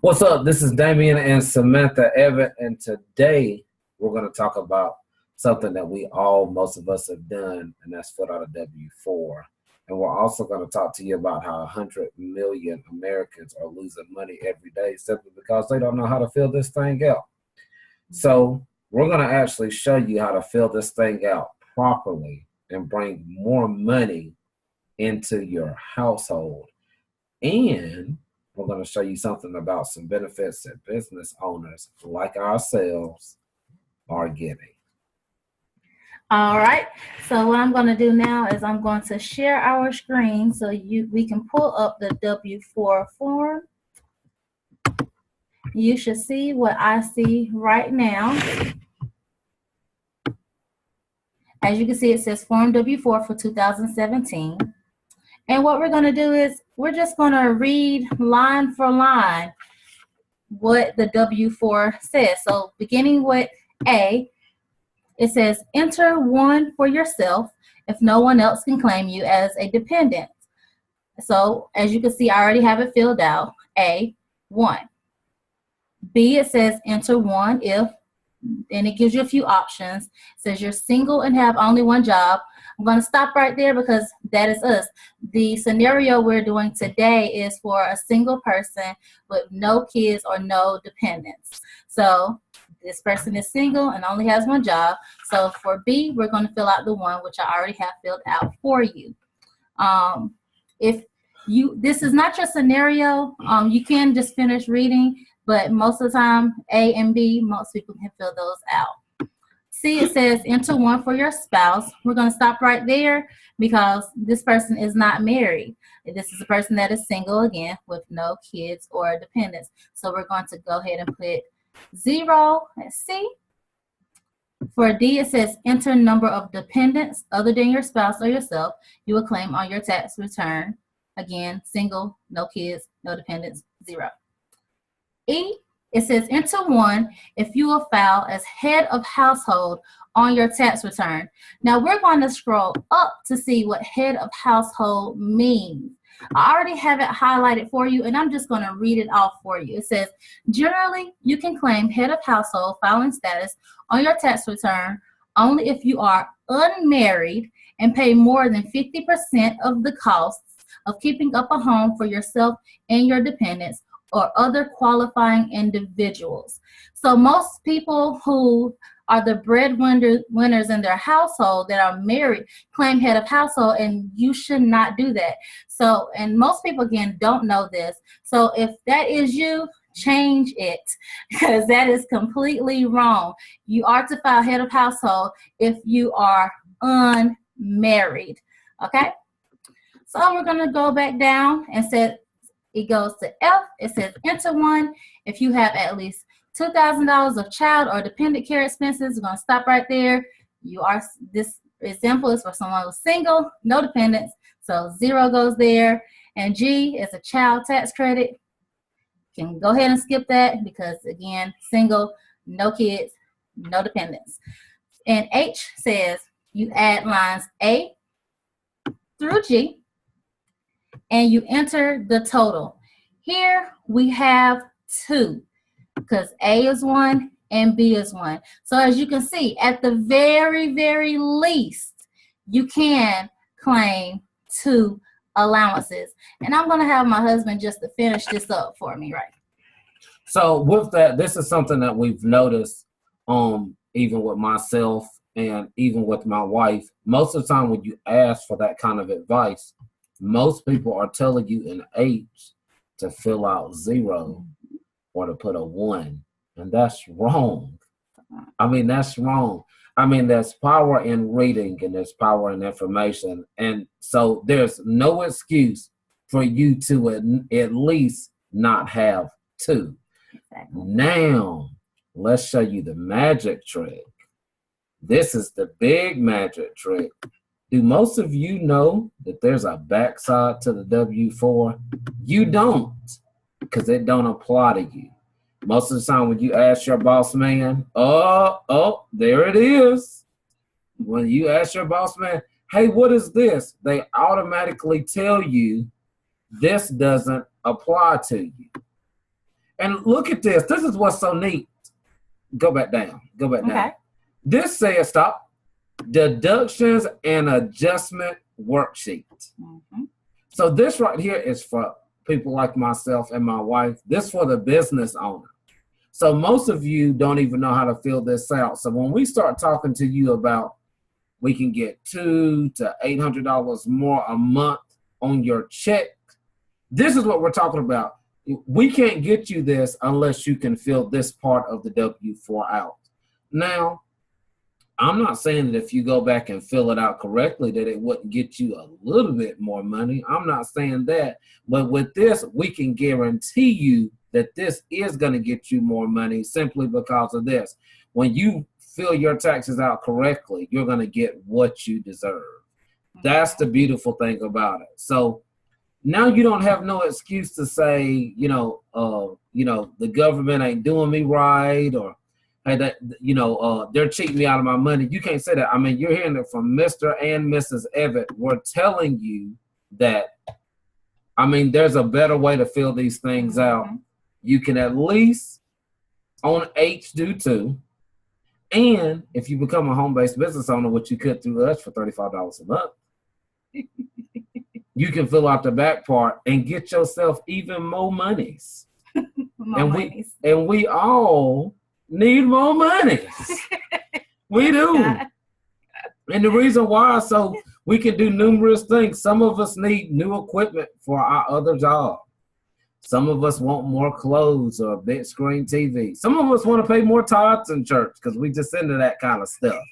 What's up? This is Damion and Samantha Evan, and today we're going to talk about something that most of us have done, and that's fill out a W-4. And we're also going to talk to you about how 100 million Americans are losing money every day simply because they don't know how to fill this thing out. So we're going to actually show you how to fill this thing out properly and bring more money into your household. And we're going to show you something about some benefits that business owners like ourselves are getting. All right, so what I'm going to do now is I'm going to share our screen so we can pull up the W-4 form. You should see what I see right now. As you can see, it says Form W-4 for 2017. And what we're going to do is we're just going to read line for line what the W-4 says. So beginning with A, it says enter one for yourself if no one else can claim you as a dependent. So as you can see, I already have it filled out. A, 1. B, it says enter one if, and it gives you a few options. It says you're single and have only one job. I'm going to stop right there because that is us. The scenario we're doing today is for a single person with no kids or no dependents. So this person is single and only has one job. So for B, we're going to fill out the one which I already have filled out for you. This is not your scenario, you can just finish reading, but most of the time, A and B, most people can fill those out. C, it says enter one for your spouse. We're going to stop right there because this person is not married. This is a person that is single, again, with no kids or dependents. So we're going to go ahead and put 0. Let's see. For D, it says enter number of dependents other than your spouse or yourself you will claim on your tax return. Again, single, no kids, no dependents, 0. E, it says enter 1 if you will file as head of household on your tax return. Now we're going to scroll up to see what head of household means. I already have it highlighted for you, and I'm just going to read it off for you. It says, generally, you can claim head of household filing status on your tax return only if you are unmarried and pay more than 50% of the costs of keeping up a home for yourself and your dependents or other qualifying individuals. So most people who are the breadwinners in their household that are married claim head of household, and you should not do that. So, and most people, again, don't know this. So if that is you, change it because that is completely wrong. You are to file head of household if you are unmarried, okay? So we're going to go back down and say it goes to F. It says enter 1 if you have at least $2,000 of child or dependent care expenses. We're going to stop right there. This example is for someone who's single, no dependents, so 0 goes there. And G is a child tax credit. You can go ahead and skip that because, again, single, no kids, no dependents. And H says you add lines A through G, and you enter the total. Here we have 2 because A is 1 and B is 1. So as you can see, at the very, very least, you can claim 2 allowances. And I'm going to have my husband just to finish this up for me, right? So with that, this is something that we've noticed even with myself and even with my wife. Most of the time when you ask for that kind of advice, most people are telling you in H to fill out 0 or to put a 1, and that's wrong. I mean, that's wrong. I mean, there's power in reading and there's power in information, and so there's no excuse for you to at least not have 2. Now, let's show you the magic trick. This is the big magic trick. Do most of you know that there's a backside to the W-4? You don't, because it don't apply to you. Most of the time when you ask your boss man, there it is. When you ask your boss man, hey, what is this? They automatically tell you this doesn't apply to you. And look at this. This is what's so neat. Go back down. Go back down. This says, stop, deductions and adjustment worksheet. Mm-hmm. So this right here is for people like myself and my wife. This for the business owner. So most of you don't even know how to fill this out. So when we start talking to you about we can get $200 to $800 more a month on your check, this is what we're talking about. We can't get you this unless you can fill this part of the W-4 out. Now, I'm not saying that if you go back and fill it out correctly that it wouldn't get you a little bit more money. I'm not saying that. But with this, we can guarantee you that this is going to get you more money simply because of this. When you fill your taxes out correctly, you're going to get what you deserve. That's the beautiful thing about it. So now you don't have no excuse to say, the government ain't doing me right, or hey, they're cheating me out of my money. You can't say that. I mean, you're hearing it from Mr. and Mrs. Evatt. We're telling you that, I mean, there's a better way to fill these things out. You can at least on H do too. And if you become a home-based business owner, which you could through us for $35 a month, you can fill out the back part and get yourself even more monies. And we all need more money. We do. And the reason why, so we can do numerous things. Some of us need new equipment for our other job. Some of us want more clothes or a big screen TV. Some of us want to pay more tithes in church because we just into that kind of stuff.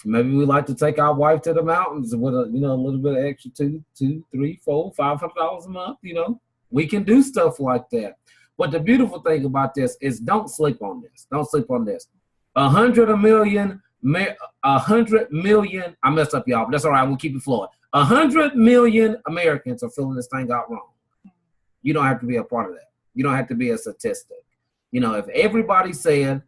Maybe we like to take our wife to the mountains with a little bit of extra $200, $300, $400, $500 a month. We can do stuff like that. But the beautiful thing about this is don't sleep on this. Don't sleep on this. 100 million. I messed up, y'all, but that's all right. We'll keep it flowing. 100 million Americans are filling this thing out wrong. You don't have to be a part of that. You don't have to be a statistic. If everybody said,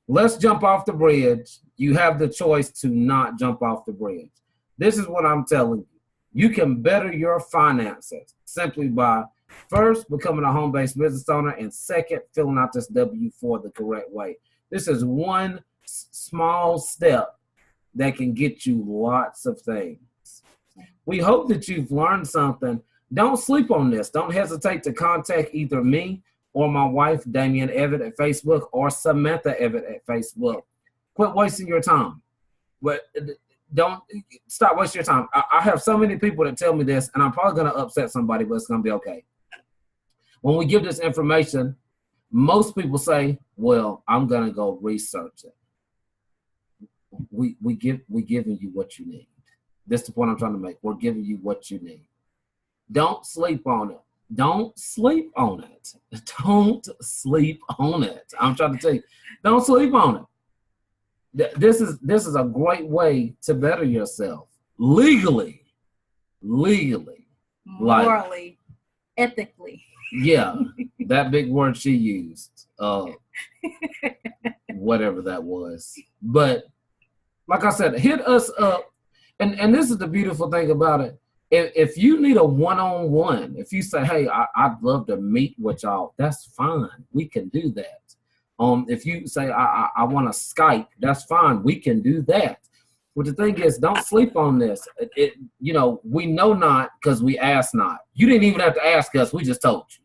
let's jump off the bridge, you have the choice to not jump off the bridge. This is what I'm telling you. You can better your finances simply by first becoming a home-based business owner, and second, filling out this W-4 the correct way. This is one small step that can get you lots of things. We hope that you've learned something. Don't sleep on this. Don't hesitate to contact either me or my wife, Damion Evatt at Facebook, or Samantha Evatt at Facebook. Quit wasting your time. But don't stop wasting your time. I have so many people that tell me this, and I'm probably going to upset somebody, but it's going to be okay. When we give this information, most people say, well, I'm going to go research it. We're giving you what you need. That's the point I'm trying to make. We're giving you what you need. Don't sleep on it. Don't sleep on it. Don't sleep on it. I'm trying to tell you, don't sleep on it. This is a great way to better yourself legally, morally, ethically. Yeah, that big word she used, whatever that was. But like I said, hit us up, and this is the beautiful thing about it. If you need a one-on-one, if you say, hey, I'd love to meet with y'all, that's fine. We can do that. If you say, I want to Skype, that's fine. We can do that. But the thing is, don't sleep on this. We know not because we ask not. You didn't even have to ask us. We just told you.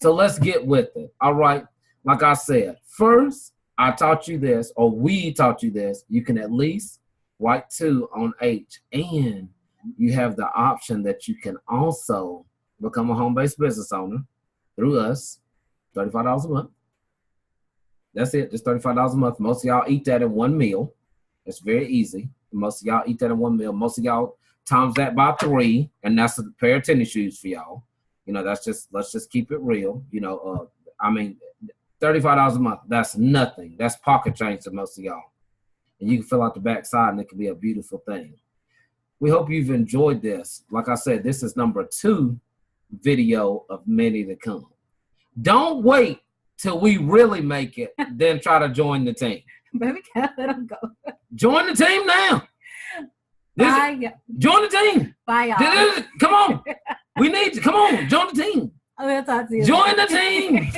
So let's get with it. All right. Like I said, first, I taught you this, or we taught you this. You can at least write 2 on H, and you have the option that you can also become a home-based business owner through us, $35 a month. That's it, just $35 a month. Most of y'all eat that in one meal. It's very easy. Most of y'all eat that in one meal. Most of y'all times that by 3, and that's a pair of tennis shoes for y'all. Let's just keep it real. $35 a month, that's nothing. That's pocket change to most of y'all. And you can fill out the back side, and it can be a beautiful thing. We hope you've enjoyed this. Like I said, this is number 2 video of many to come. Don't wait till we really make it, then try to join the team. Baby, can't let them go. Join the team now. Bye. Join the team. Bye, y'all. Come on. We need you. Come on. Join the team. We'll talk to you. Join the team.